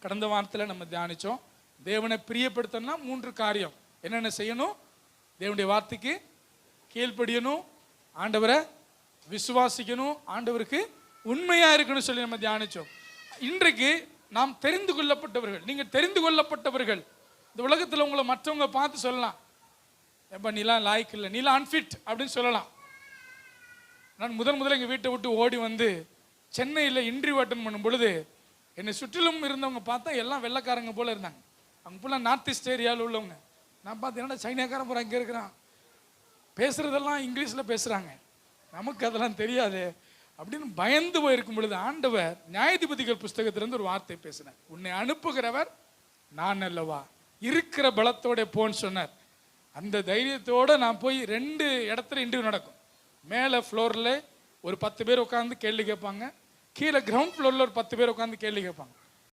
கடந்த வாரத்தில் நம்ம தியானித்தோம். தேவனை பிரியப்படுத்தணும்னா 3 காரியம். என்னென்ன செய்யணும்? தேவனுடைய வார்த்தைக்கு கீழ்ப்படியணும், ஆண்டவரை விசுவாசிக்கணும், ஆண்டவருக்கு உண்மையாக இருக்கணும் சொல்லி நம்ம தியானித்தோம். இன்றைக்கு நாம் தெரிந்து கொள்ளப்பட்டவர்கள். நீங்கள் தெரிந்து கொள்ளப்பட்டவர்கள். இந்த உலகத்தில் உங்களை மற்றவங்க பார்த்து சொல்லலாம், எப்போ நீலாம் லாய்க்கு இல்லை, நீலாம் அன்ஃபிட் அப்படின்னு சொல்லலாம். நான் முதல்ல எங்கள் வீட்டை விட்டு ஓடி வந்து சென்னையில் இன்டர்வியூ அட்டன் பண்ணும் பொழுது என்னை சுற்றிலும் இருந்தவங்க பார்த்தா எல்லாம் வெள்ளைக்காரங்க போல இருந்தாங்க. அவங்க ஃபுல்லாக நார்த் ஈஸ்ட் ஏரியாவில் உள்ளவங்க. நான் பார்த்து என்னடா சைனாக்காரன் போகிற இங்கே இருக்கிறான், பேசுகிறதெல்லாம் இங்கிலீஷில் பேசுகிறாங்க, நமக்கு அதெல்லாம் தெரியாது அப்படின்னு பயந்து போயிருக்கும் பொழுது ஆண்டவர் நியாயாதிபதிகள் புஸ்தகத்திலிருந்து ஒரு வார்த்தை பேசினார். உன்னை அனுப்புகிறவர் நான் அல்லவா, இருக்கிற பலத்தோட போன்னு சொன்னார். அந்த தைரியத்தோடு நான் போய் 2 இடத்துல இன்டர்வியூ நடக்கும். மேலே ஃப்ளோரில் ஒரு 10 பேர் உட்காந்து கேள்வி கேட்பாங்க, கீழே கிரவுண்ட் ஃப்ளோரில் ஒரு 10 பேர் உட்காந்து கேள்வி கேட்பாங்க.